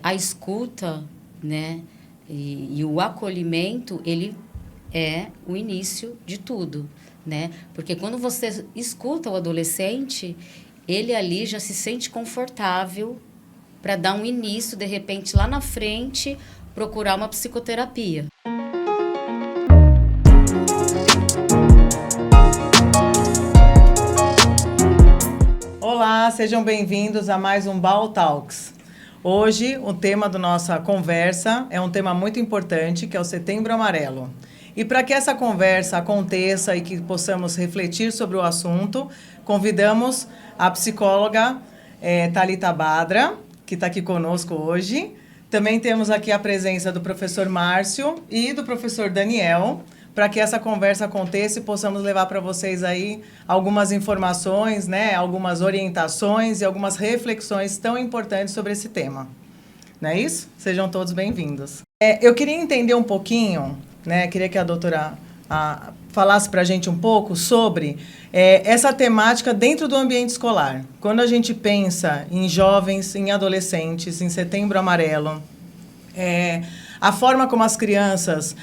a escuta, né, e o acolhimento, ele é o início de tudo, né? Porque quando você escuta o adolescente, ele ali já se sente confortável para dar um início, de repente, lá na frente, procurar uma psicoterapia. Olá, sejam bem-vindos a mais um Bal Talks. Hoje, o tema da nossa conversa é um tema muito importante, que é o Setembro Amarelo. E para que essa conversa aconteça e que possamos refletir sobre o assunto, convidamos a psicóloga Thalita Badra, que está aqui conosco hoje. Também temos aqui a presença do professor Márcio e do professor Daniel, para que essa conversa aconteça e possamos levar para vocês aí algumas informações, né, algumas orientações e algumas reflexões tão importantes sobre esse tema. Não é isso? Sejam todos bem-vindos. Eu queria entender um pouquinho, né, queria que a doutora falasse para a gente um pouco sobre essa temática dentro do ambiente escolar. Quando a gente pensa em jovens, em adolescentes, em Setembro Amarelo, a forma como as crianças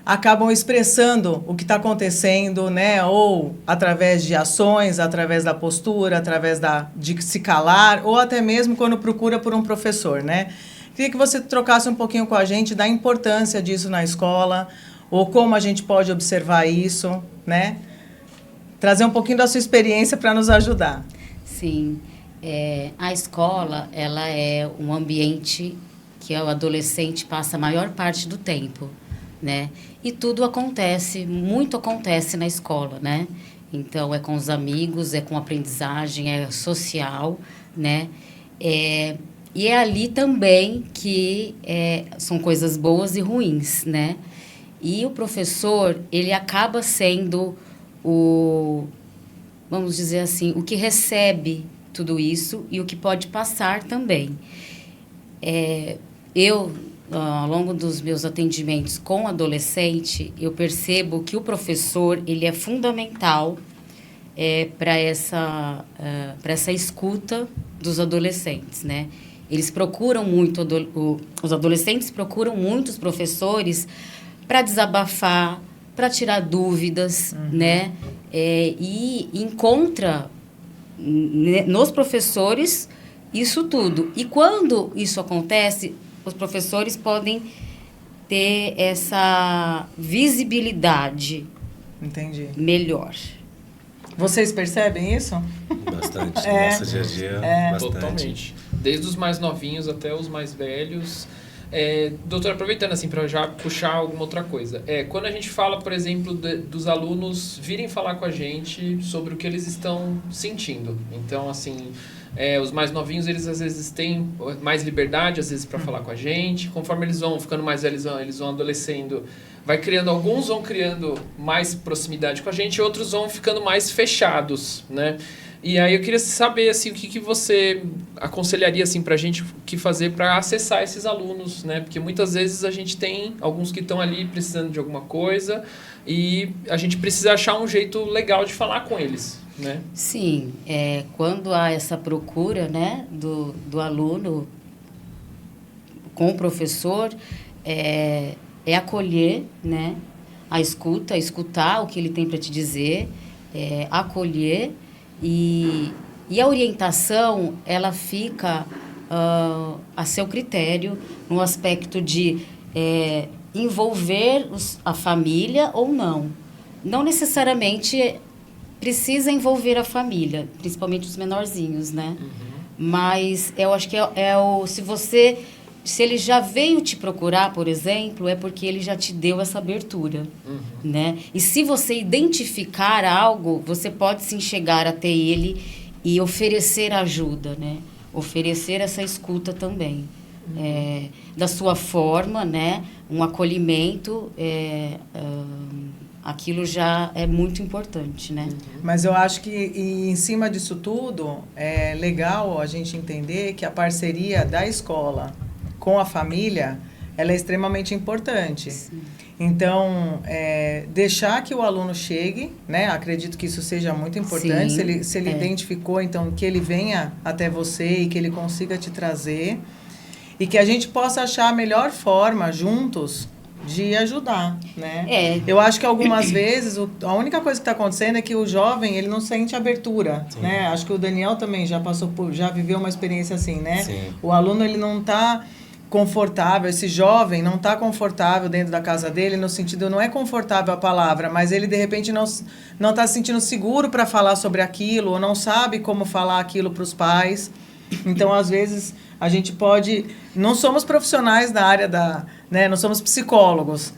acabam expressando o que está acontecendo, né? Ou através de ações, através da postura, através de se calar, ou até mesmo quando procura por um professor, né? Queria que você trocasse um pouquinho com a gente da importância disso na escola, ou como a gente pode observar isso, né? Trazer um pouquinho da sua experiência para nos ajudar. Sim, a escola, ela é um ambiente que o adolescente passa a maior parte do tempo, né? E tudo acontece, muito acontece na escola, né? Então, é com os amigos, é com aprendizagem, é social, né? E é ali também que são coisas boas e ruins, né? E o professor, ele acaba sendo vamos dizer assim, o que recebe tudo isso e o que pode passar também. Eu, ao longo dos meus atendimentos com adolescente, eu percebo que o professor, ele é fundamental para essa escuta dos adolescentes, né? Eles procuram muito, os adolescentes procuram muito os professores para desabafar, para tirar dúvidas, né? E encontra nos professores isso tudo. E quando isso acontece, os professores podem ter essa visibilidade melhor. Vocês percebem isso? Bastante. No nosso dia a dia, bastante. Totalmente. Desde os mais novinhos até os mais velhos. Doutor, aproveitando assim para já puxar alguma outra coisa. Quando a gente fala, por exemplo, dos alunos virem falar com a gente sobre o que eles estão sentindo. Então, assim, os mais novinhos, eles às vezes têm mais liberdade, às vezes, para falar com a gente. Conforme eles vão ficando mais velhos, eles vão adolescendo, alguns vão criando mais proximidade com a gente, outros vão ficando mais fechados, né? E aí eu queria saber, assim, o que você aconselharia, assim, pra gente que fazer para acessar esses alunos, né? Porque muitas vezes a gente tem alguns que estão ali precisando de alguma coisa e a gente precisa achar um jeito legal de falar com eles, né? Sim, quando há essa procura, né, do aluno com o professor, é acolher, né, escutar o que ele tem para te dizer, acolher. E a orientação, ela fica a seu critério no aspecto de envolver a família ou não. Não necessariamente precisa envolver a família, principalmente os menorzinhos, né? Mas eu acho que se ele já veio te procurar, por exemplo, é porque ele já te deu essa abertura, né? E se você identificar algo, você pode sim chegar até ele e oferecer ajuda, né? Oferecer essa escuta também. Da sua forma, né? Um acolhimento, aquilo já é muito importante, né? Mas eu acho que, em cima disso tudo, é legal a gente entender que a parceria da escola com a família, ela é extremamente importante. Sim. Então, deixar que o aluno chegue, né? Acredito que isso seja muito importante. Sim, se ele identificou, então, que ele venha até você e que ele consiga te trazer. e que a gente possa achar a melhor forma, juntos, de ajudar, né? Eu acho que algumas vezes a única coisa que está acontecendo é que o jovem ele não sente abertura, né? Acho que o Daniel também já viveu uma experiência assim, né? Sim. O aluno ele não está confortável, esse jovem não está confortável dentro da casa dele, no sentido, não é confortável a palavra, mas ele de repente não está se sentindo seguro para falar sobre aquilo, ou não sabe como falar aquilo para os pais. Então, às vezes, a gente pode... Não somos profissionais da área né, não somos psicólogos,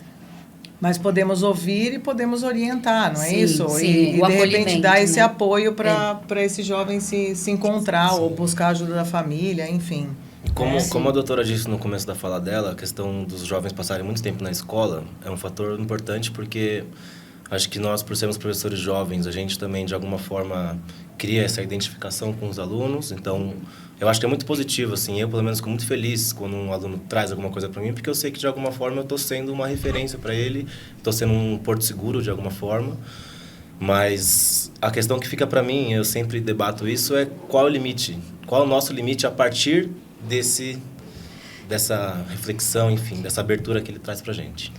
mas podemos ouvir e podemos orientar, não é isso? Sim, e de repente dar esse né? apoio para esse jovem se encontrar, ou buscar a ajuda da família, enfim. Como a doutora disse no começo da fala dela, a questão dos jovens passarem muito tempo na escola é um fator importante, porque acho que nós, por sermos professores jovens, a gente também, de alguma forma, cria essa identificação com os alunos. Então, eu acho que é muito positivo, assim. Eu, pelo menos, fico muito feliz quando um aluno traz alguma coisa para mim, porque eu sei que, de alguma forma, eu estou sendo uma referência para ele, estou sendo um porto seguro, de alguma forma. Mas a questão que fica para mim, eu sempre debato isso, é qual é o limite? Qual é o nosso limite a partir dessa reflexão, enfim, dessa abertura que ele traz para a gente?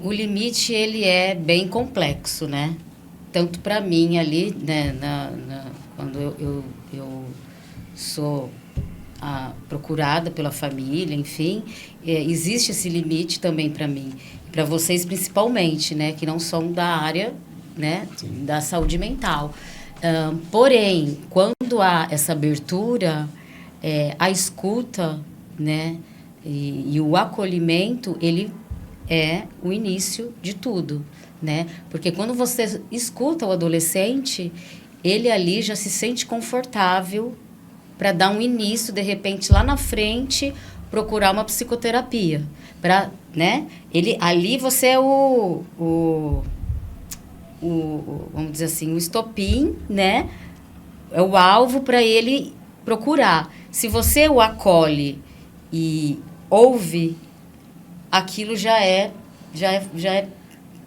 O limite, ele é bem complexo, né? Tanto para mim ali, né, quando eu sou procurada pela família, enfim, existe esse limite também para mim. Para vocês, principalmente, né, que não são da área, né, da saúde mental. Porém, quando há essa abertura, a escuta, né, e o acolhimento, ele é o início de tudo, né? Porque quando você escuta o adolescente, ele ali já se sente confortável para dar um início, de repente, lá na frente, procurar uma psicoterapia. Né? Ali você é vamos dizer assim, o estopim, né? É o alvo para ele procurar. Se você o acolhe e ouve, aquilo já é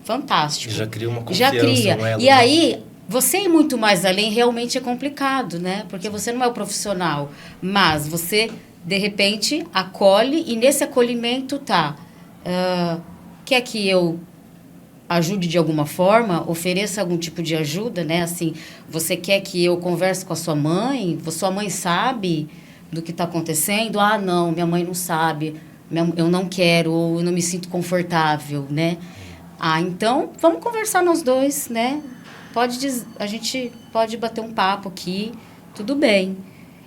fantástico. Já cria uma confiança. Já cria. E aí, você ir muito mais além realmente é complicado, né? Porque você não é o profissional. Mas você, de repente, acolhe e nesse acolhimento quer que eu ajude de alguma forma, ofereça algum tipo de ajuda, né? Assim, você quer que eu converse com a sua mãe? Sua mãe sabe do que está acontecendo? Ah, não, minha mãe não sabe. Eu não quero, ou eu não me sinto confortável, né? Então, vamos conversar nós dois, né? A gente pode bater um papo aqui, tudo bem.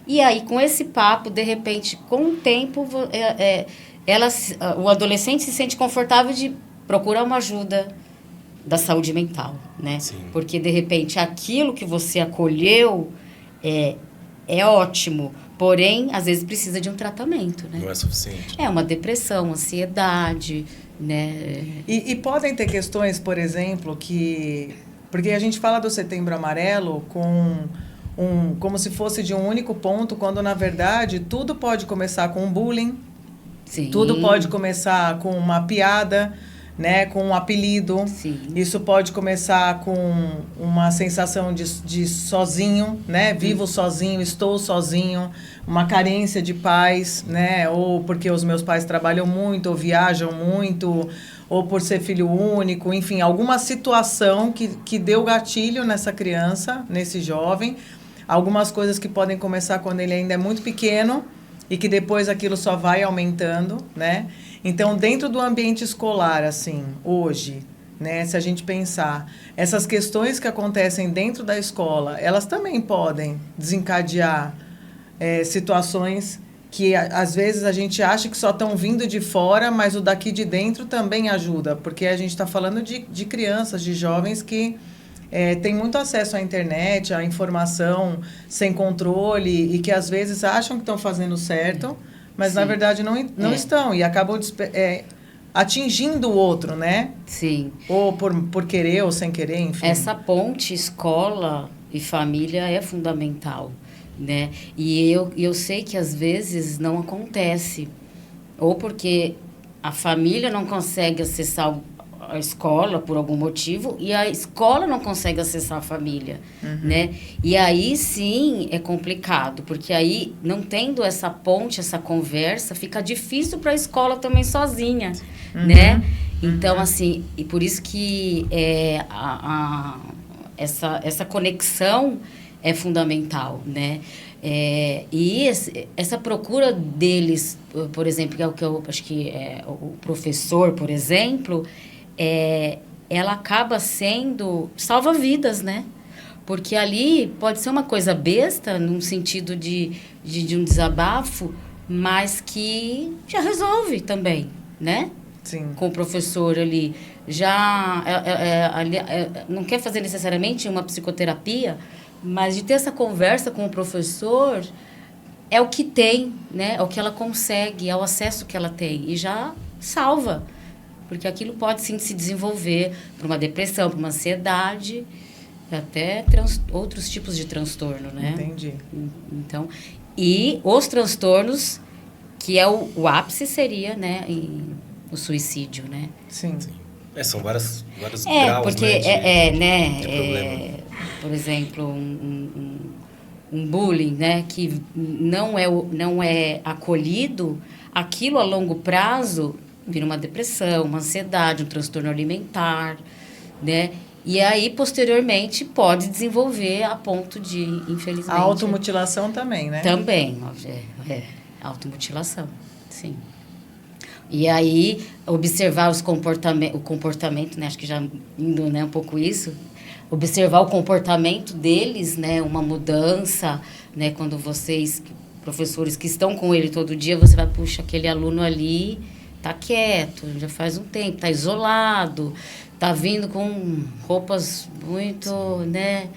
E aí, com esse papo, de repente, com o tempo, o adolescente se sente confortável de procurar uma ajuda da saúde mental, né? Sim. Porque, de repente, aquilo que você acolheu é ótimo, porém, às vezes precisa de um tratamento, né? Não é suficiente. É uma depressão, ansiedade, né? E podem ter questões, por exemplo, porque a gente fala do Setembro Amarelo como se fosse de um único ponto, quando, na verdade, tudo pode começar com um bullying. Sim. Tudo pode começar com uma piada, né, com um apelido. Sim. Isso pode começar com uma sensação de sozinho, né? Vivo sozinho, estou sozinho, uma carência de pais, né? Ou porque os meus pais trabalham muito, ou viajam muito, ou por ser filho único, enfim, alguma situação que deu gatilho nessa criança, nesse jovem. Algumas coisas que podem começar quando ele ainda é muito pequeno e que depois aquilo só vai aumentando, né? Então, dentro do ambiente escolar, assim, hoje, né, se a gente pensar, essas questões que acontecem dentro da escola, elas também podem desencadear situações que, às vezes, a gente acha que só estão vindo de fora, mas o daqui de dentro também ajuda, porque a gente está falando de crianças, de jovens que têm muito acesso à internet, à informação sem controle e que, às vezes, acham que estão fazendo certo, mas, na verdade, não estão. E acabam atingindo o outro, né? Sim. Ou por querer ou sem querer, enfim. Essa ponte escola e família é fundamental, né? E eu sei que, às vezes, não acontece. Ou porque a família não consegue acessar a escola por algum motivo e a escola não consegue acessar a família, né? E aí sim é complicado, porque aí não tendo essa ponte, essa conversa, fica difícil para a escola também sozinha, né? Então, assim, e por isso que essa conexão é fundamental, né? Essa procura deles, por exemplo, que é o que eu acho que o professor, por exemplo, ela acaba sendo salva-vidas, né? Porque ali pode ser uma coisa besta, num sentido de um desabafo, mas que já resolve também, né? Sim. Com o professor ali. Já não quer fazer necessariamente uma psicoterapia, mas de ter essa conversa com o professor é o que tem, né? É o que ela consegue, é o acesso que ela tem. E já salva. Porque aquilo pode sim se desenvolver para uma depressão, para uma ansiedade, até outros tipos de transtorno, né? Entendi. Então, e os transtornos, que é o ápice seria, né? O suicídio, né? Sim. São vários graus, porque de problema. Por exemplo, um bullying, né, que não é acolhido, aquilo a longo prazo vira uma depressão, uma ansiedade, um transtorno alimentar, né? E aí, posteriormente, pode desenvolver a ponto de, infelizmente... A automutilação também, né? Também, automutilação, sim. E aí, observar o comportamento, né? Acho que já indo, né, um pouco isso, observar o comportamento deles, né? Uma mudança, né? Quando vocês, professores que estão com ele todo dia, você vai, puxa, aquele aluno ali tá quieto, já faz um tempo, tá isolado, tá vindo com roupas muito, né?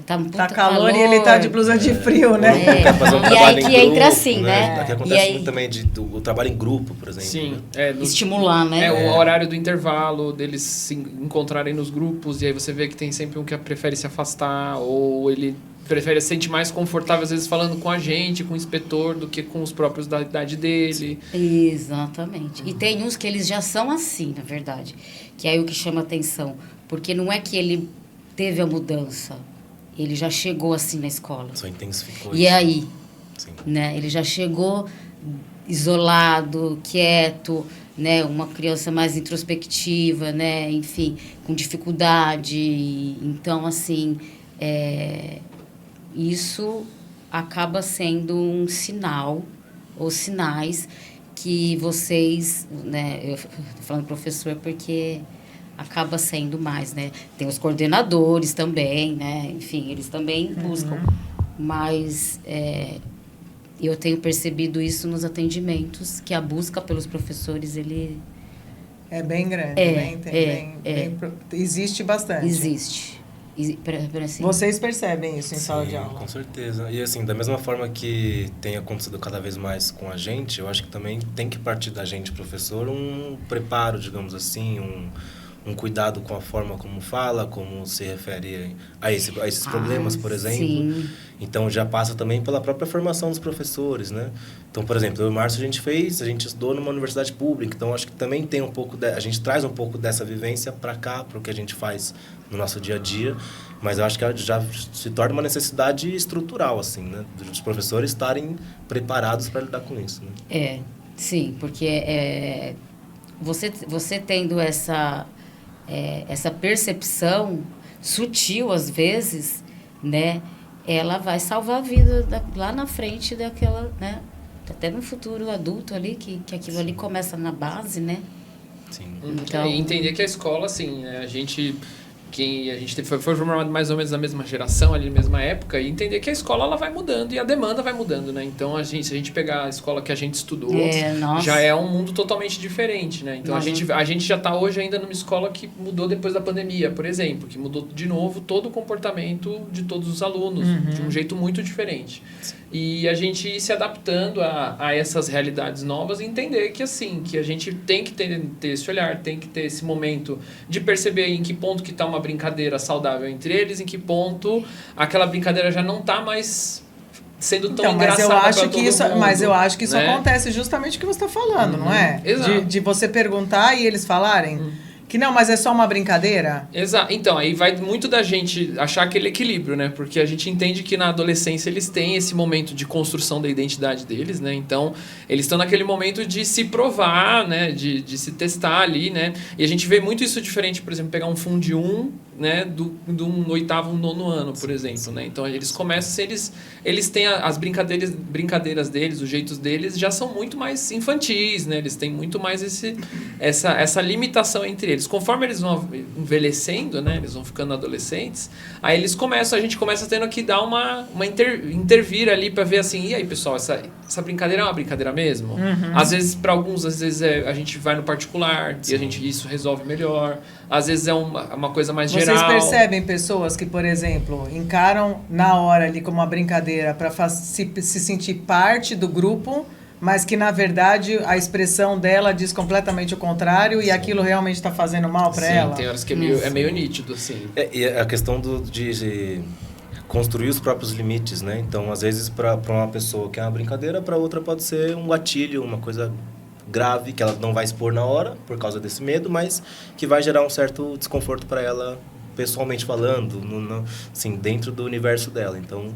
Tá calor e ele tá de blusa de frio, né? E aí que entra assim, né? Aqui acontece muito também o trabalho em grupo, por exemplo. Sim. Estimular, né? O horário do intervalo, deles se encontrarem nos grupos, e aí você vê que tem sempre um que prefere se afastar, ou ele prefere se sentir mais confortável, às vezes, falando com a gente, com o inspetor, do que com os próprios da idade dele. Exatamente. E tem uns que eles já são assim, na verdade. Que é aí o que chama atenção. Porque não é que ele teve a mudança. Ele já chegou assim na escola. Só intensificou E isso. aí? Sim. Né? Ele já chegou isolado, quieto, né? Uma criança mais introspectiva, né? Enfim, com dificuldade. Então, assim, isso acaba sendo um sinal ou sinais que vocês, né? Eu tô falando professor porque acaba sendo mais, né? Tem os coordenadores também, né? Enfim, eles também buscam. Mas eu tenho percebido isso nos atendimentos, que a busca pelos professores, ele... É bem grande, né? Existe bastante. Existe. Assim. Vocês percebem isso em sala de aula? Com certeza. E assim, da mesma forma que tem acontecido cada vez mais com a gente, eu acho que também tem que partir da gente, professor, um preparo, digamos assim, um cuidado com a forma como fala, como se refere a esses problemas, por exemplo. Sim. Então, já passa também pela própria formação dos professores, né? Então, por exemplo, eu e o Márcio a gente estudou numa universidade pública, então acho que também tem a gente traz um pouco dessa vivência para cá, para o que a gente faz no nosso dia a dia, mas eu acho que já se torna uma necessidade estrutural, assim, né? Dos professores estarem preparados para lidar com isso, né? Sim, porque você tendo essa percepção sutil, às vezes, né? Ela vai salvar a vida lá na frente daquela, né? Até no futuro adulto ali, que aquilo ali começa na base, né? Sim. Então, E entender que a escola, assim, né? A gente foi formado mais ou menos na mesma geração, ali na mesma época, e entender que a escola ela vai mudando e a demanda vai mudando, né? Então, se a gente pegar a escola que a gente estudou, já é um mundo totalmente diferente, né? Então, a gente já está hoje ainda numa escola que mudou depois da pandemia, por exemplo, que mudou de novo todo o comportamento de todos os alunos, de um jeito muito diferente. E a gente ir se adaptando a essas realidades novas e entender que, assim, que a gente tem que ter esse olhar, tem que ter esse momento de perceber em que ponto que está uma brincadeira saudável entre eles, em que ponto aquela brincadeira já não está mais sendo tão engraçada para todo mundo. Mas eu acho que isso acontece justamente o que você está falando, não é? Exato. De você perguntar e eles falarem. que não, mas é só uma brincadeira? Exato. Então, aí vai muito da gente achar aquele equilíbrio, né? Porque a gente entende que na adolescência eles têm esse momento de construção da identidade deles, né? Então, eles estão naquele momento de se provar, né? De se testar ali, né? E a gente vê muito isso diferente, por exemplo, pegar um Fundi 1, né? Do 8º, 9º ano, por exemplo, né? Então, eles começam, eles têm as brincadeiras deles, os jeitos deles já são muito mais infantis, né? Eles têm muito mais essa limitação entre eles. Conforme eles vão envelhecendo, né, eles vão ficando adolescentes, aí a gente começa tendo que dar intervir ali para ver assim, e aí pessoal, essa brincadeira é uma brincadeira mesmo? Às vezes, para alguns, a gente vai no particular e isso resolve melhor. Às vezes é uma coisa mais geral. Vocês percebem pessoas que, por exemplo, encaram na hora ali como uma brincadeira para se sentir parte do grupo, mas que, na verdade, a expressão dela diz completamente o contrário e aquilo realmente está fazendo mal para ela? Sim, tem horas que é meio nítido, assim. E a questão de construir os próprios limites, né? Então, às vezes, para uma pessoa que é uma brincadeira, para outra pode ser um gatilho, uma coisa grave, que ela não vai expor na hora, por causa desse medo, mas que vai gerar um certo desconforto para ela, pessoalmente falando, assim, dentro do universo dela. Então,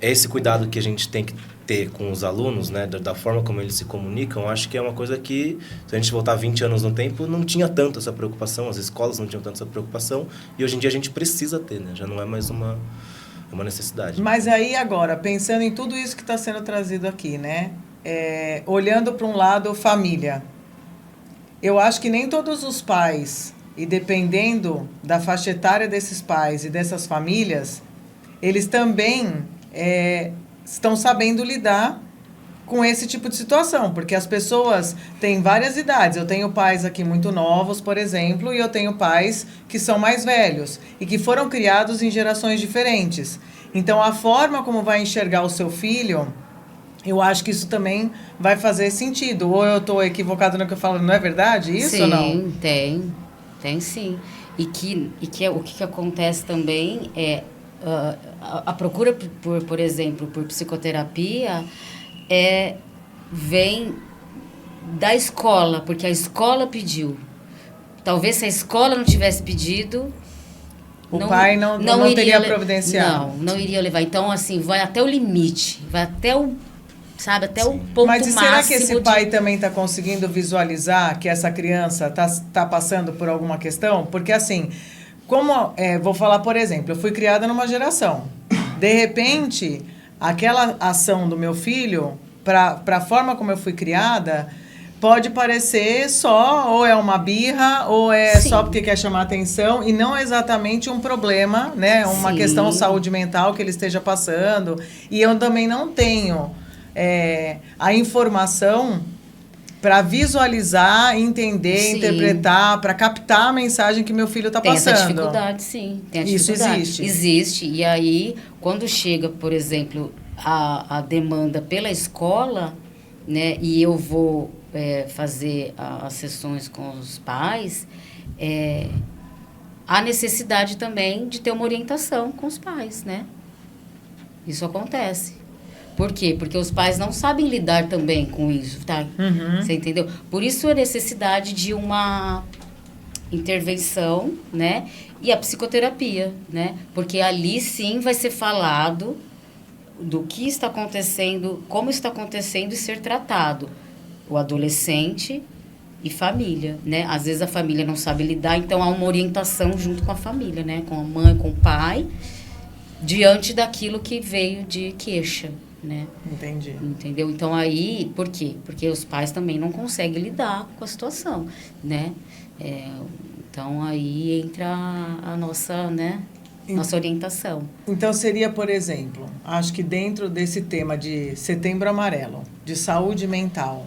esse cuidado que a gente tem que ter com os alunos, né, da forma como eles se comunicam, acho que é uma coisa que, se a gente voltar 20 anos no tempo, não tinha tanto essa preocupação, as escolas não tinham tanto essa preocupação, e hoje em dia a gente precisa ter, né, já não é mais uma necessidade. Mas aí agora, pensando em tudo isso que está sendo trazido aqui, né, olhando para um lado família, eu acho que nem todos os pais, e dependendo da faixa etária desses pais e dessas famílias, eles também estão sabendo lidar com esse tipo de situação, porque as pessoas têm várias idades. Eu tenho pais aqui muito novos, por exemplo, e eu tenho pais que são mais velhos e que foram criados em gerações diferentes. Então, a forma como vai enxergar o seu filho, eu acho que isso também vai fazer sentido. Ou eu estou equivocado no que eu falo, não é verdade isso ou não? Sim, tem sim. E o que acontece também é a procura por exemplo, por psicoterapia vem da escola, porque a escola pediu. Talvez se a escola não tivesse pedido, o pai não teria providenciado. Não iria levar. Então, assim, vai até o limite, vai até o ponto máximo. Mas será que esse pai também está conseguindo visualizar que essa criança tá passando por alguma questão? Porque, assim, vou falar, por exemplo, eu fui criada numa geração. De repente, aquela ação do meu filho, para a forma como eu fui criada, pode parecer ou é uma birra, ou Sim. só porque quer chamar atenção, e não exatamente um problema, né? Uma Sim. questão de saúde mental que ele esteja passando. E eu também não tenho a informação para visualizar, entender, Sim. interpretar, para captar a mensagem que meu filho está passando. Tem essa dificuldade, sim. Tem a dificuldade. Isso existe? Existe. E aí, quando chega, por exemplo, a demanda pela escola, né, e eu vou fazer as sessões com os pais, há necessidade também de ter uma orientação com os pais, né? Isso acontece. Por quê? Porque os pais não sabem lidar também com isso, tá? Uhum. Você entendeu? Por isso a necessidade de uma intervenção, né? E a psicoterapia, né? Porque ali sim vai ser falado do que está acontecendo, como está acontecendo e ser tratado. O adolescente e família, né? Às vezes a família não sabe lidar, então há uma orientação junto com a família, né? Com a mãe, com o pai, diante daquilo que veio de queixa, né? Entendi. Entendeu? Então aí, por quê? Porque os pais também não conseguem lidar com a situação, né? Então aí entra a nossa, né? Nossa orientação. Então seria, por exemplo, acho que dentro desse tema de Setembro Amarelo, de saúde mental,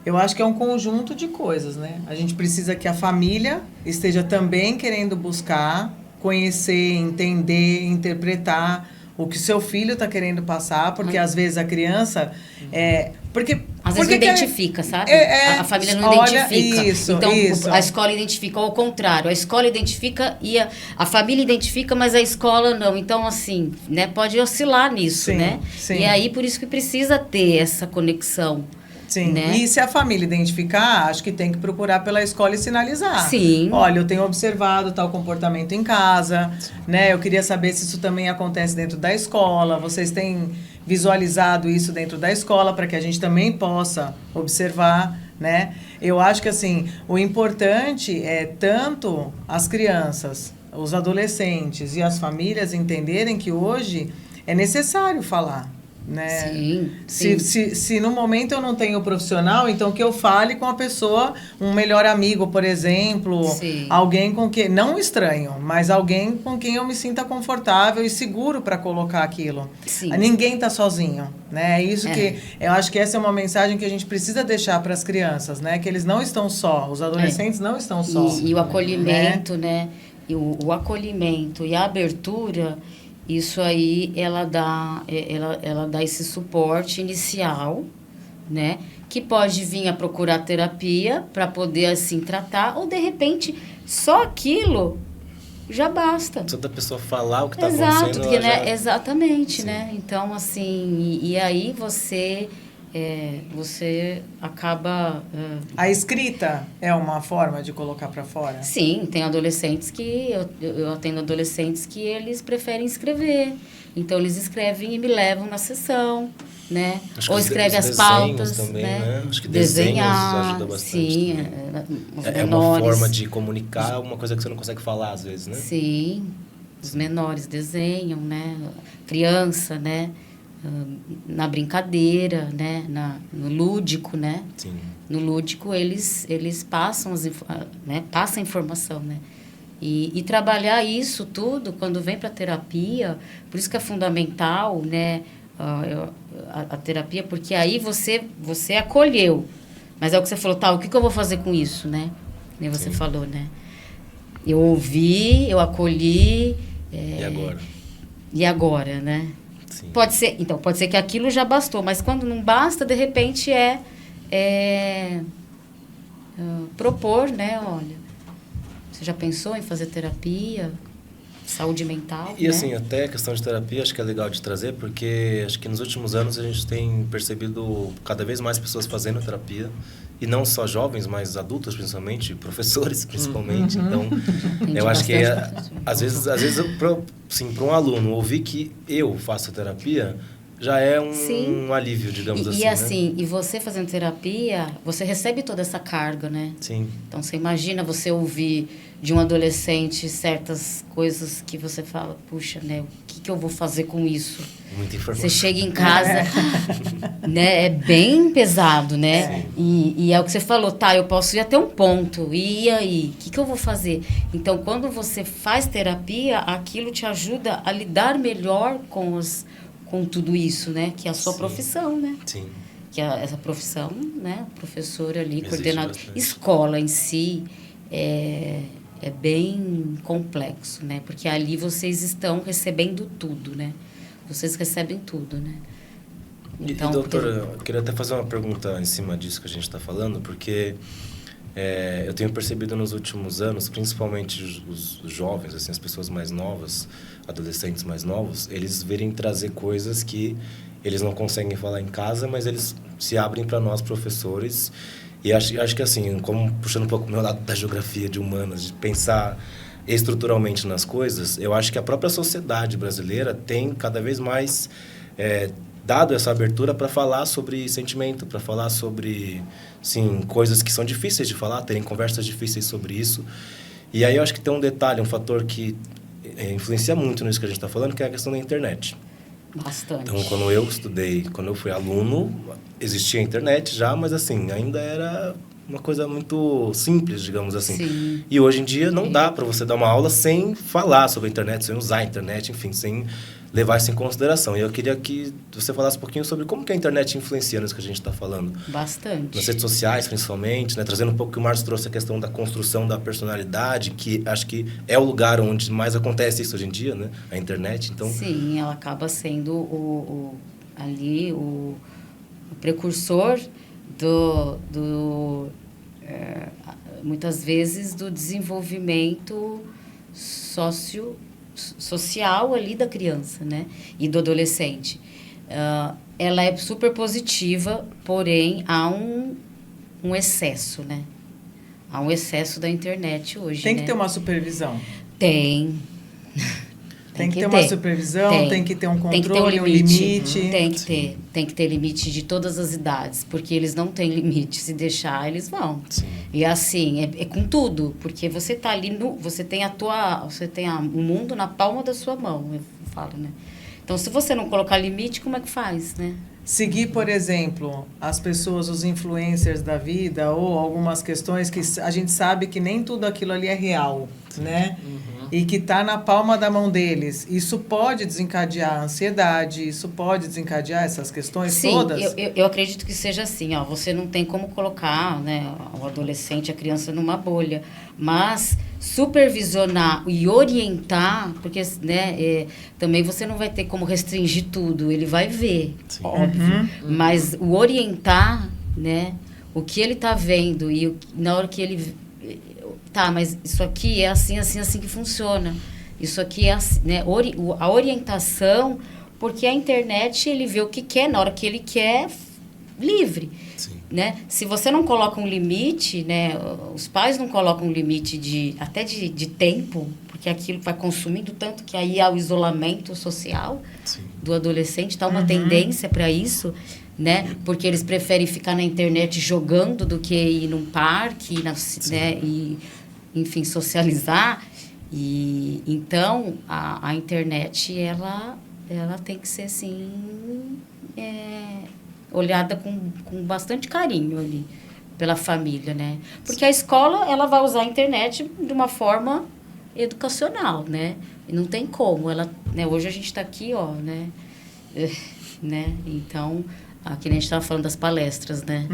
eu acho que é um conjunto de coisas, né? A gente precisa que a família esteja também querendo buscar, conhecer, entender, interpretar o que seu filho está querendo passar, porque às vezes a criança... Às vezes não identifica, sabe? A família não identifica. Então, a escola identifica, ou ao contrário. A escola identifica e a família identifica, mas a escola não. Então, assim, né, pode oscilar nisso, sim, né? Sim. E aí, por isso que precisa ter essa conexão. Sim, né? E se a família identificar, acho que tem que procurar pela escola e sinalizar. Sim. Olha, eu tenho observado tal comportamento em casa, né? Eu queria saber se isso também acontece dentro da escola. Vocês têm visualizado isso dentro da escola para que a gente também possa observar, né? Eu acho que, assim, o importante é tanto as crianças, os adolescentes e as famílias entenderem que hoje é necessário falar, né? Sim. Se no momento eu não tenho profissional, então que eu fale com a pessoa, um melhor amigo, por exemplo, Sim. alguém com quem, não um estranho, mas alguém com quem eu me sinta confortável e seguro para colocar aquilo. Sim. Ninguém está sozinho, né? É isso que eu acho que essa é uma mensagem que a gente precisa deixar para as crianças, né? Que eles não estão só, os adolescentes não estão só. E o acolhimento, né? E o acolhimento e a abertura, isso aí ela dá esse suporte inicial, né? Que pode vir a procurar terapia para poder assim tratar, ou de repente só aquilo já basta. Só da pessoa falar o que está Exato, acontecendo. porque, né? Já... Exatamente, Sim. né? Então, assim, e aí você acaba... A escrita é uma forma de colocar para fora? Sim, tem adolescentes que... Eu atendo adolescentes que eles preferem escrever. Então, eles escrevem e me levam na sessão, né? Ou escrevem as pautas, também, né? Acho que desenhos ajuda bastante. Sim, os é uma forma de comunicar uma coisa que você não consegue falar, às vezes, né? Sim, os menores desenham, né? Criança, né? Na brincadeira, né? No lúdico, né? Sim. No lúdico, eles passam, passam a informação, né? E trabalhar isso tudo, quando vem para a terapia, por isso que é fundamental, né? A terapia, porque aí você acolheu. Mas é o que você falou, tá, o que eu vou fazer com isso, né? Nem você falou, né? Eu ouvi, eu acolhi... E agora? E agora, né? Sim. Pode ser que aquilo já bastou, mas quando não basta, de repente propor, né? Olha, você já pensou em fazer terapia? Saúde mental, E né? assim, até a questão de terapia, acho que é legal de trazer, porque acho que nos últimos anos a gente tem percebido cada vez mais pessoas fazendo terapia, e não só jovens, mas adultos principalmente, professores principalmente. Então, eu acho que às vezes para um aluno ouvir que eu faço terapia já é um alívio, digamos assim. E assim, né? e você fazendo terapia, você recebe toda essa carga, né? Sim. Então, você imagina você ouvir de um adolescente certas coisas que você fala, puxa, né? O que eu vou fazer com isso? Muita informação. Você chega em casa, né? É bem pesado, né? E é o que você falou, tá, eu posso ir até um ponto. E aí? O que eu vou fazer? Então, quando você faz terapia, aquilo te ajuda a lidar melhor com tudo isso, né? Que é a sua profissão, né? Sim. Que essa profissão, né? Professora ali, Existe coordenador. bastante. Escola em si é bem complexo, né? Porque ali vocês estão recebendo tudo, né? Vocês recebem tudo, né? Então, doutora, eu queria até fazer uma pergunta em cima disso que a gente está falando, porque eu tenho percebido nos últimos anos, principalmente os jovens, assim, as pessoas mais novas, adolescentes mais novos, eles virem trazer coisas que eles não conseguem falar em casa, mas eles se abrem para nós, professores. E acho que, assim, como puxando um pouco o meu lado da geografia de humanas, de pensar estruturalmente nas coisas, eu acho que a própria sociedade brasileira tem cada vez mais dado essa abertura para falar sobre sentimento, para falar sobre, sim, coisas que são difíceis de falar, terem conversas difíceis sobre isso. E aí eu acho que tem um detalhe, um fator que influencia muito nisso que a gente está falando, que é a questão da internet. Bastante. Então, quando eu estudei, quando eu fui aluno, existia a internet já, mas assim, ainda era uma coisa muito simples, digamos assim. Sim. E hoje em dia não dá para você dar uma aula sem falar sobre a internet, sem usar a internet, enfim, sem levar isso em consideração. E eu queria que você falasse um pouquinho sobre como que a internet influencia nisso que a gente está falando. Bastante. Nas redes sociais, principalmente, né? Trazendo um pouco que o Marcos trouxe a questão da construção da personalidade, que acho que é o lugar onde mais acontece isso hoje em dia, né? A internet, então... Sim, ela acaba sendo o precursor muitas vezes do desenvolvimento social ali da criança, né? E do adolescente. ela é super positiva, porém há um excesso, né? Há um excesso da internet hoje, Tem né? que ter uma supervisão. Tem. Tem que ter uma supervisão, tem que ter um controle, um limite. Tem que ter limite de todas as idades, porque eles não têm limite. Se deixar, eles vão. Sim. E assim, é com tudo, porque você tá ali você tem o mundo na palma da sua mão, eu falo, né? Então, se você não colocar limite, como é que faz, né? Seguir, por exemplo, as pessoas, os influencers da vida, ou algumas questões que a gente sabe que nem tudo aquilo ali é real, né? E que está na palma da mão deles. Isso pode desencadear a ansiedade, isso pode desencadear essas questões todas? Sim, eu acredito que seja assim, ó, você não tem como colocar, né, o adolescente, a criança numa mas supervisionar e orientar, porque, né, também você não vai ter como restringir tudo, ele vai ver, Sim. óbvio, mas o orientar, né, o que ele está vendo e na hora que ele... Tá, mas isso aqui é assim, assim, assim que funciona. Isso aqui é assim, né? A orientação, porque a internet ele vê o que quer, na hora que ele quer, livre. Sim. Né? Se você não coloca um limite, né? Os pais não colocam um limite até de tempo, porque aquilo vai consumindo tanto que aí há o isolamento social do adolescente, tá uma tendência para isso, né? Porque eles preferem ficar na internet jogando do que ir num parque, né? E, enfim, socializar. E então a internet ela tem que ser assim olhada com bastante carinho ali pela família, né? Porque a escola ela vai usar a internet de uma forma educacional, né? E não tem como ela, né? Hoje a gente está aqui, ó, né? Então aqui a gente estava falando das palestras, né?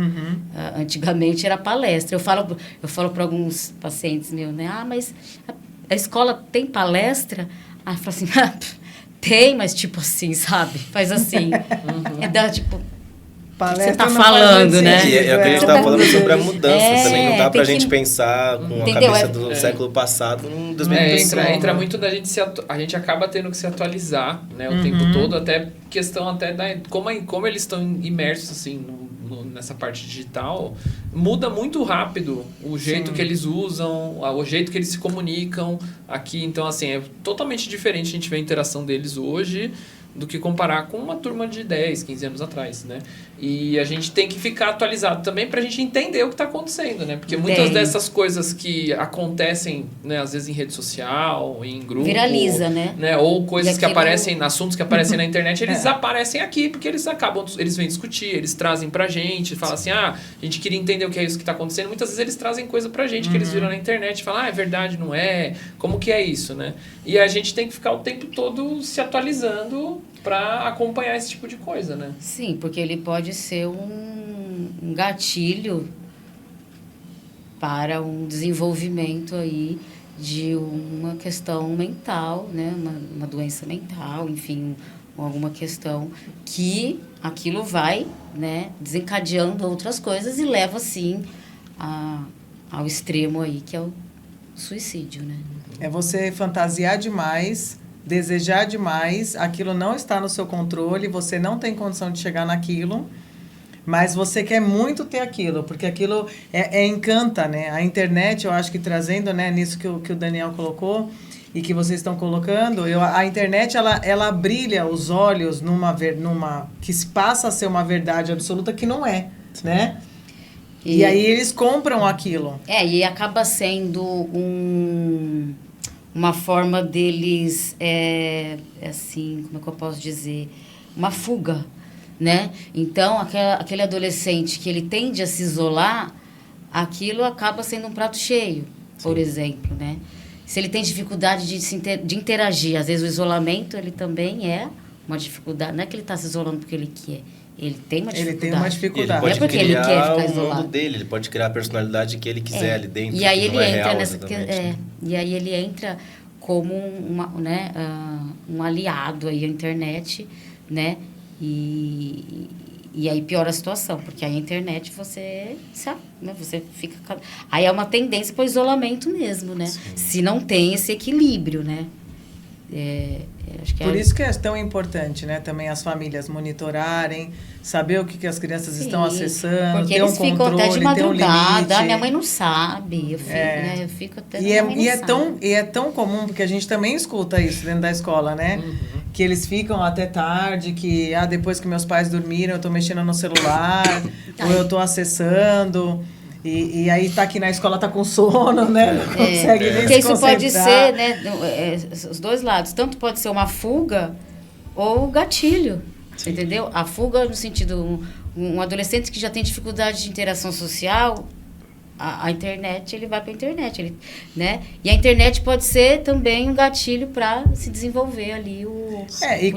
Antigamente era palestra. Eu falo para alguns pacientes meus, né? Ah, mas a escola tem palestra? Ah, eu falo assim, tem, mas tipo assim, sabe? Faz assim. Tipo... Palestra você tá falando, né? E é o que a gente estava falando sobre a mudança também. Não dá pra gente pensar com a cabeça do século passado em 2021. Entra muito da gente a gente acaba tendo que se atualizar, né, o tempo todo, até questão até da como eles estão imersos assim nessa parte digital, muda muito rápido o jeito que eles usam, o jeito que eles se comunicam aqui. Então, assim, é totalmente diferente a gente ver a interação deles hoje do que comparar com uma turma de 10, 15 anos atrás, né? E a gente tem que ficar atualizado também pra gente entender o que está acontecendo, né? Porque muitas dessas coisas que acontecem, né, às vezes em rede social, em grupo... Viraliza, né? Ou coisas que aparecem, assuntos que aparecem na internet, eles aparecem aqui, porque eles vêm discutir, eles trazem pra gente, falam assim, a gente queria entender o que é isso que está acontecendo. Muitas vezes eles trazem coisa pra gente que eles viram na internet e falam, é verdade, não é? Como que é isso, né? E a gente tem que ficar o tempo todo se atualizando para acompanhar esse tipo de coisa, né? Sim, porque ele pode ser um gatilho para um desenvolvimento aí de uma questão mental, né? Uma doença mental, enfim, alguma questão que aquilo vai, né, desencadeando outras coisas e leva, sim, ao extremo aí, que é o suicídio, né? É você fantasiar demais, desejar demais, aquilo não está no seu controle, você não tem condição de chegar naquilo, mas você quer muito ter aquilo, porque aquilo encanta, né? A internet, eu acho que trazendo, né, nisso que o Daniel colocou e que vocês estão colocando, a internet, ela brilha os olhos numa que se passa a ser uma verdade absoluta que não é, né? E aí eles compram aquilo. E acaba sendo uma forma deles, assim, como é que eu posso dizer? Uma fuga, né? Então, aquele adolescente que ele tende a se isolar, aquilo acaba sendo um prato cheio, por exemplo, né? Se ele tem dificuldade de interagir, às vezes o isolamento, ele também é uma dificuldade. Não é que ele está se isolando porque ele quer. Ele tem uma dificuldade. Ele tem uma dificuldade. Ele pode não é porque ele quer ficar isolado. O mundo dele, ele pode criar a personalidade que ele quiser ali dentro. E aí ele entra né? E aí ele entra como um aliado aí à internet, né? E aí piora a situação, porque aí a internet você fica... Aí é uma tendência para o isolamento mesmo, né? Sim. Se não tem esse equilíbrio, né? Acho que Por isso que é tão importante, né? Também as famílias monitorarem, saber o que as crianças estão acessando, porque ter eles um ficam controle, até de ter um madrugada. limite. Minha mãe não sabe. Eu fico até. E é tão comum, porque a gente também escuta isso dentro da escola, né? Que eles ficam até tarde, que depois que meus pais dormiram, eu tô mexendo no celular, ou eu tô acessando. E aí tá aqui na escola, tá com sono, né? Não consegue nem porque se isso pode concentrar. ser, né? Os dois lados. Tanto pode ser uma fuga ou gatilho. Sim. Entendeu? A fuga no sentido... Um adolescente que já tem dificuldade de interação social, a internet, ele vai para a internet. Né? E a internet pode ser também um gatilho para se desenvolver ali o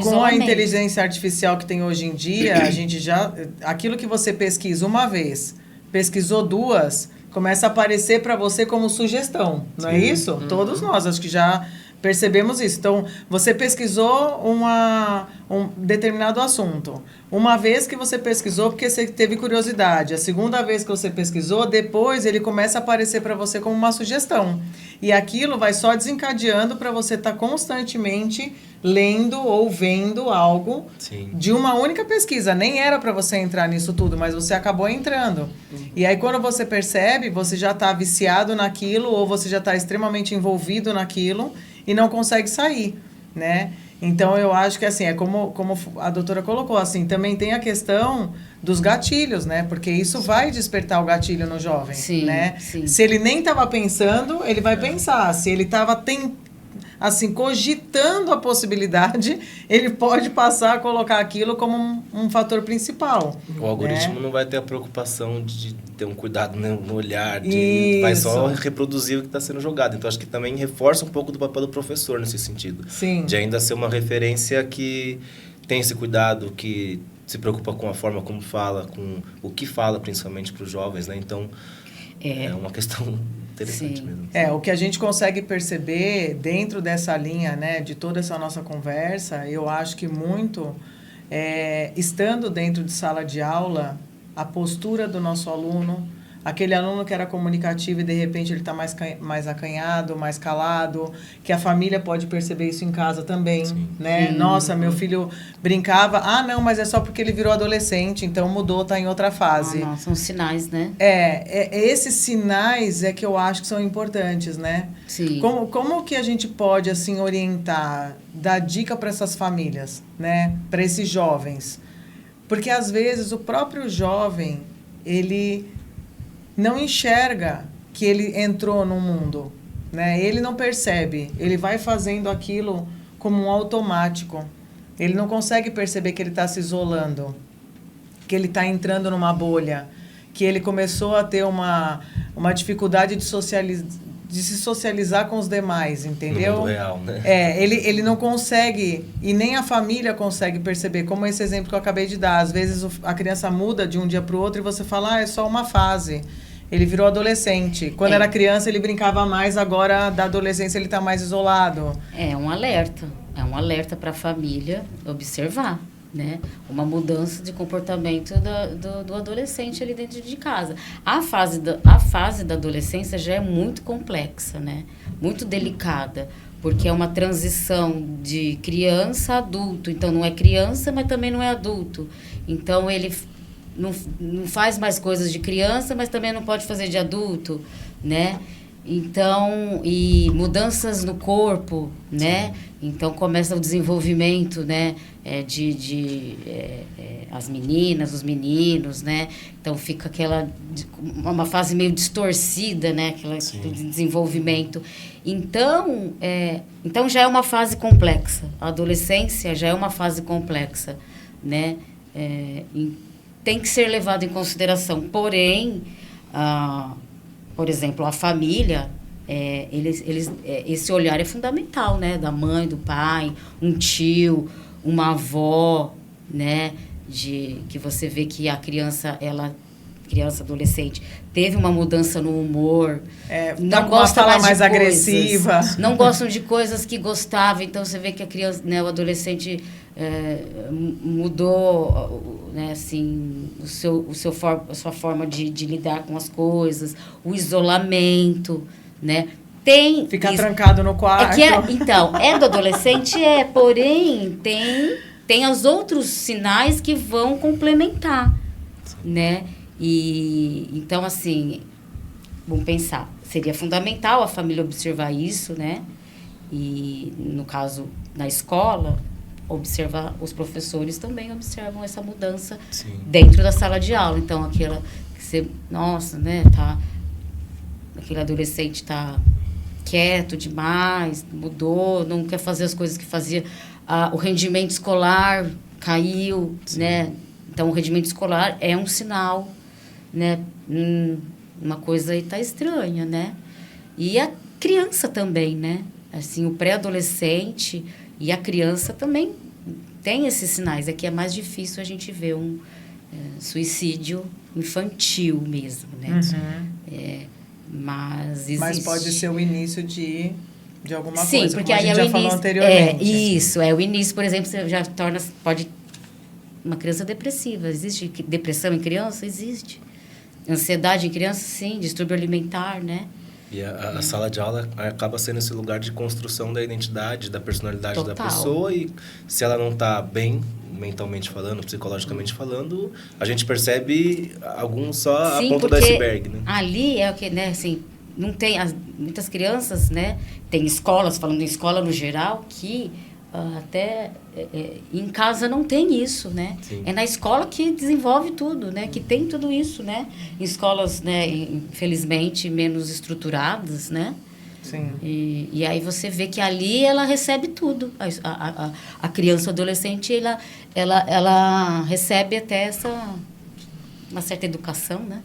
com a inteligência artificial que tem hoje em dia, a gente já... Aquilo que você pesquisa uma vez... pesquisou 2, começa a aparecer para você como sugestão, não é isso? Todos nós, acho que já percebemos isso. Então, você pesquisou um determinado assunto. Uma vez que você pesquisou, porque você teve curiosidade. A segunda vez que você pesquisou, depois ele começa a aparecer para você como uma sugestão. E aquilo vai só desencadeando para você estar constantemente lendo ou vendo algo de uma única pesquisa. Nem era para você entrar nisso tudo, mas você acabou entrando. E aí, quando você percebe, você já está viciado naquilo ou você já está extremamente envolvido naquilo e não consegue sair, né? Então, eu acho que, assim, é como a doutora colocou, assim, também tem a questão dos gatilhos, né? Porque isso vai despertar o gatilho no jovem, né? Sim. Se ele nem estava pensando, ele vai pensar. Se ele estava assim, cogitando a possibilidade, ele pode passar a colocar aquilo como um fator principal. O algoritmo não vai ter a preocupação de ter um cuidado no olhar, Isso. Vai só reproduzir o que está sendo jogado. Então, acho que também reforça um pouco do papel do professor nesse sentido. Sim. De ainda ser uma referência que tem esse cuidado, que se preocupa com a forma como fala, com o que fala, principalmente para os jovens, né? Então, é uma questão interessante mesmo. O que a gente consegue perceber dentro dessa linha, né, de toda essa nossa conversa, eu acho que muito, estando dentro de sala de aula, a postura do nosso aluno, aquele aluno que era comunicativo e de repente ele está mais acanhado, mais calado, que a família pode perceber isso em casa também, né? Nossa, meu filho brincava, não, mas é só porque ele virou adolescente, então mudou, está em outra fase. São sinais, né? Esses sinais é que eu acho que são importantes, né? Sim. Como que a gente pode, assim, orientar, dar dica para essas famílias, né? Para esses jovens? Porque, às vezes, o próprio jovem, ele não enxerga que ele entrou no mundo, né? Ele não percebe, ele vai fazendo aquilo como um automático. Ele não consegue perceber que ele está se isolando, que ele está entrando numa bolha, que ele começou a ter uma dificuldade de se socializar com os demais, entendeu? No mundo real, né? Ele não consegue, e nem a família consegue perceber, como esse exemplo que eu acabei de dar. Às vezes a criança muda de um dia para o outro e você fala, é só uma fase. Ele virou adolescente. Quando era criança ele brincava mais, agora da adolescência ele está mais isolado. É um alerta para a família observar, né? Uma mudança de comportamento do adolescente ali dentro de casa. A fase da adolescência já é muito complexa, né? Muito delicada, porque é uma transição de criança a adulto. Então, não é criança, mas também não é adulto. Então, ele não faz mais coisas de criança, mas também não pode fazer de adulto, né? Então, e mudanças no corpo, né? Então, começa o desenvolvimento, né? As meninas, os meninos, né? Então, fica uma fase meio distorcida, né? Aquela de desenvolvimento. Então, já é uma fase complexa. A adolescência já é uma fase complexa, né? Tem que ser levado em consideração. Porém, por exemplo, a família, esse olhar é fundamental, né? Da mãe, do pai, um tio, uma avó, né? Que você vê que a criança, adolescente, teve uma mudança no humor. Não gosta mais agressiva. Não gostam de coisas que gostava. Então, você vê que a criança, né, o adolescente mudou, né, assim, a sua forma de lidar com as coisas, o isolamento, né? tem... Ficar trancado no quarto. Então, é do adolescente, porém, tem os outros sinais que vão complementar, né? E, então, assim, vamos pensar, seria fundamental a família observar isso, né? E, no caso, na escola, observar, os professores também observam essa mudança dentro da sala de aula. Então, aquela que você, nossa, né, aquele adolescente tá quieto demais, mudou, não quer fazer as coisas que fazia, o rendimento escolar caiu, né? Então, o rendimento escolar é um sinal, né? Uma coisa aí tá estranha, né? E a criança também, né? Assim, o pré-adolescente e a criança também tem esses sinais. É que é mais difícil a gente ver um suicídio infantil mesmo, né? Mas existe. Mas pode ser o início de alguma coisa. Sim, porque aí a gente já falou anteriormente. Isso, o início, por exemplo, você já pode uma criança depressiva. Existe depressão em criança? Existe. Ansiedade em criança? Sim. Distúrbio alimentar, né? E a sala de aula acaba sendo esse lugar de construção da identidade, da personalidade da pessoa. E se ela não está bem, mentalmente falando, psicologicamente falando, a gente percebe só a ponta do iceberg, né? Ali é o que, né, assim, não tem... muitas crianças, né? Tem escolas, falando em escola no geral, que até em casa não tem isso, né? Sim. É na escola que desenvolve tudo, né? Que tem tudo isso, né? Em escolas, né, infelizmente, menos estruturadas, né? Sim. E aí você vê que ali ela recebe tudo. A criança, adolescente, ela recebe até uma certa educação, né?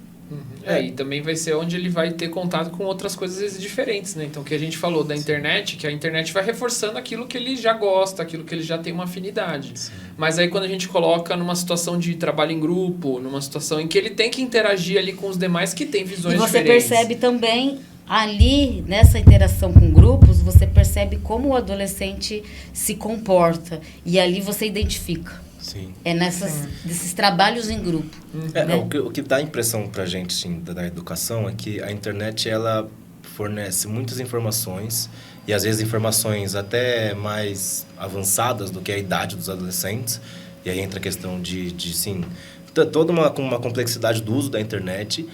E também vai ser onde ele vai ter contato com outras coisas diferentes, né? Então, o que a gente falou da internet, que a internet vai reforçando aquilo que ele já gosta, aquilo que ele já tem uma afinidade. Sim. Mas aí, quando a gente coloca numa situação de trabalho em grupo, numa situação em que ele tem que interagir ali com os demais que têm visões diferentes. E você percebe também, ali, nessa interação com grupos, você percebe como o adolescente se comporta. E ali você identifica. Sim. É desses trabalhos em grupo. Né? O que dá a impressão pra gente, sim, da educação é que a internet, ela fornece muitas informações e às vezes informações até mais avançadas do que a idade dos adolescentes. E aí entra a questão de sim, toda uma complexidade do uso da internet.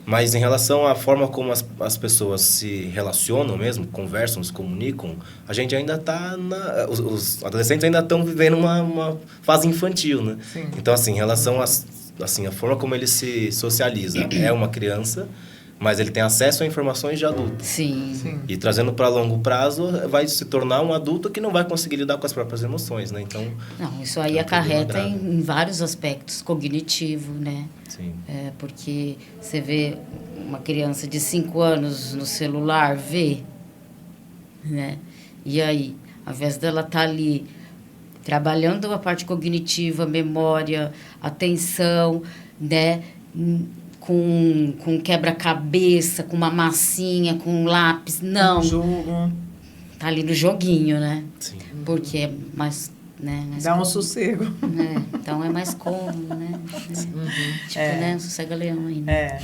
Mas em relação à forma como as pessoas se relacionam mesmo, conversam, se comunicam, a gente ainda está... Os adolescentes ainda estão vivendo uma fase infantil, né? Sim. Então, assim, em relação a forma como ele se socializa, é uma criança, mas ele tem acesso a informações de adulto. Sim. E trazendo para longo prazo, vai se tornar um adulto que não vai conseguir lidar com as próprias emoções, né? Então, não, isso aí acarreta em vários aspectos, cognitivo, né? Sim. Porque você vê uma criança de 5 anos no celular, né? E aí, ao invés dela estar ali trabalhando a parte cognitiva, memória, atenção, né? Com quebra-cabeça, com uma massinha, com um lápis. Não. Jogo. Tá ali no joguinho, né? Sim. Porque é mais... Né, mais dá um sossego. Então é mais cômodo, né? Tipo, né? Um sossega-leão aí, né?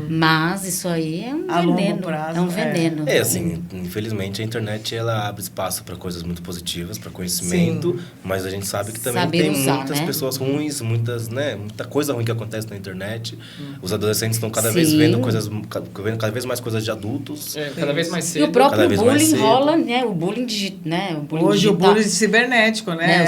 Mas isso aí é um veneno. Prazo, é um veneno. Assim, infelizmente a internet ela abre espaço para coisas muito positivas, para conhecimento, sim, mas a gente sabe que também tem muitas pessoas ruins, muita coisa ruim que acontece na internet. Os adolescentes estão cada vez vendo cada vez mais coisas de adultos. Cada vez mais cedo. E o próprio bullying rola, né? O bullying né? Hoje o bullying cibernético, né?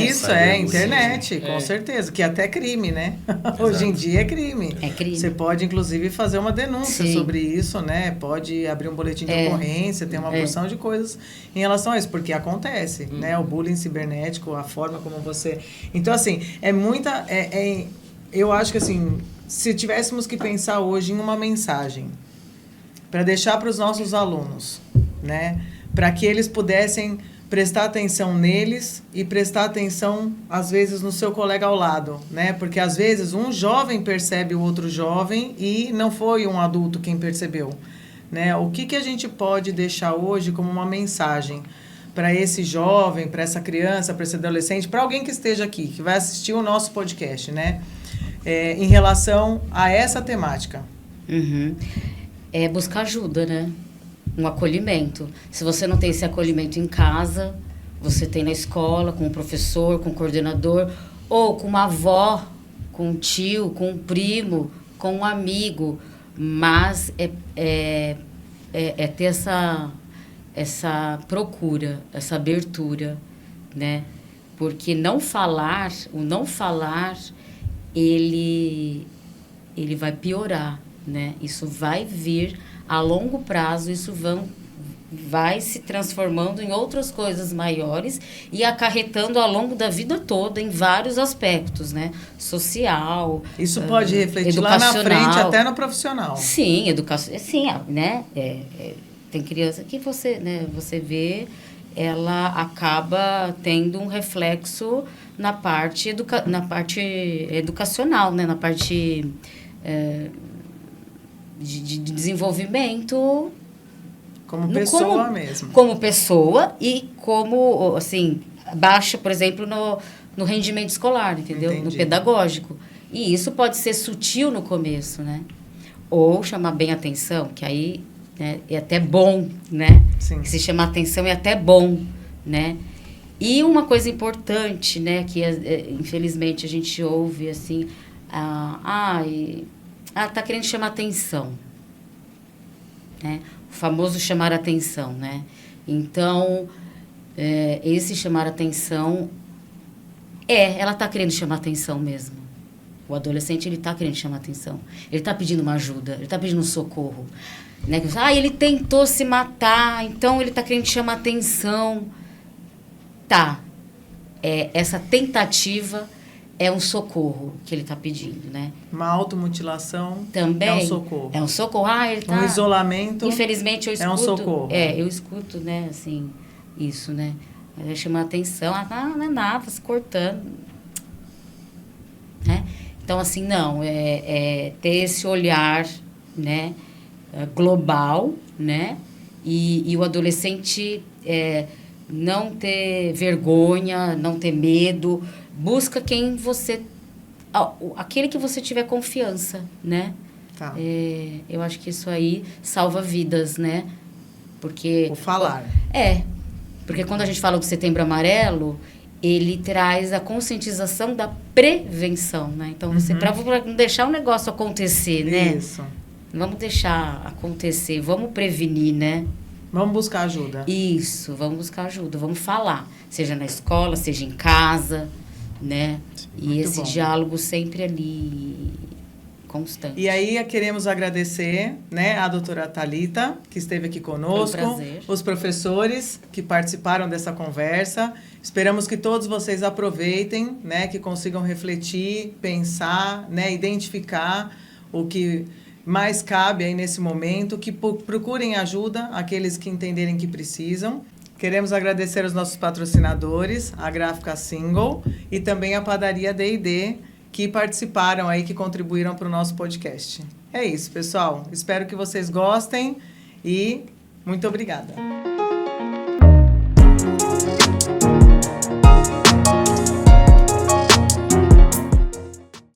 Isso, internet, com certeza. Que até é crime, né? Hoje em dia é crime. É crime. Você pode, inclusive, fazer uma denúncia sobre isso, né? Pode abrir um boletim de ocorrência, tem uma porção de coisas em relação a isso, porque acontece, né? O bullying cibernético, a forma como você... Então, assim, eu acho que, assim, se tivéssemos que pensar hoje em uma mensagem para deixar para os nossos alunos, né? Para que eles pudessem prestar atenção neles e prestar atenção, às vezes, no seu colega ao lado, né? Porque, às vezes, um jovem percebe o outro jovem e não foi um adulto quem percebeu, né? O que a gente pode deixar hoje como uma mensagem para esse jovem, para essa criança, para esse adolescente, para alguém que esteja aqui, que vai assistir o nosso podcast, né? Em relação a essa temática? É buscar ajuda, né? um acolhimento. Se você não tem esse acolhimento em casa, você tem na escola, com o professor, com o coordenador, ou com uma avó, com um tio, com um primo, com um amigo. Mas é ter essa procura, essa abertura, né? Porque o não falar, ele vai piorar, né? Isso vai vir a longo prazo, isso vai se transformando em outras coisas maiores e acarretando ao longo da vida toda em vários aspectos, né? Social, isso pode refletir lá na frente, até no profissional. Sim, sim, né? Tem criança que você, né, você vê, ela acaba tendo um reflexo na parte educacional, né? Na parte de desenvolvimento. Como pessoa mesmo. Como pessoa e como, assim, baixa, por exemplo, no rendimento escolar, entendeu? Entendi. No pedagógico. E isso pode ser sutil no começo, né? Ou chamar bem a atenção, que aí, né, é até bom, né? Sim. Se chamar atenção é até bom, né? E uma coisa importante, né, que infelizmente a gente ouve, assim, tá querendo chamar atenção, né? O famoso chamar atenção, né? Então, esse chamar atenção, ela tá querendo chamar atenção mesmo. O adolescente, ele tá querendo chamar atenção. Ele tá pedindo uma ajuda, ele tá pedindo um socorro. Né? Ele tentou se matar, então ele tá querendo chamar atenção. Tá. Essa tentativa é um socorro que ele está pedindo, né? Uma automutilação também é um socorro. É um socorro. Ele tá... Um isolamento. Infelizmente, eu escuto... É um socorro. Eu escuto, né, assim, isso, né? Vai chamar a atenção. Não é nada, se cortando. Né? Então, assim, não. Ter esse olhar, né, global, né? E o adolescente não ter vergonha, não ter medo. Busca quem você... aquele que você tiver confiança, né? Tá. Eu acho que isso aí salva vidas, né? Porque... O falar. Porque quando a gente fala do Setembro Amarelo, ele traz a conscientização da prevenção, né? Então, para não deixar o negócio acontecer, né? Isso. Vamos deixar acontecer, vamos prevenir, né? Vamos buscar ajuda. Isso, vamos buscar ajuda, vamos falar. Seja na escola, seja em casa, né? E esse bom. Diálogo sempre ali constante. E aí queremos agradecer, né, a doutora Thalita, que esteve aqui conosco, foi um prazer. Os professores que participaram dessa conversa. Esperamos que todos vocês aproveitem, né, que consigam refletir, pensar, né, identificar o que mais cabe aí nesse momento, que procurem ajuda, aqueles que entenderem que precisam. Queremos agradecer aos nossos patrocinadores, a Gráfica Single e também a Padaria D&D, que participaram aí, que contribuíram para o nosso podcast. É isso, pessoal. Espero que vocês gostem e muito obrigada.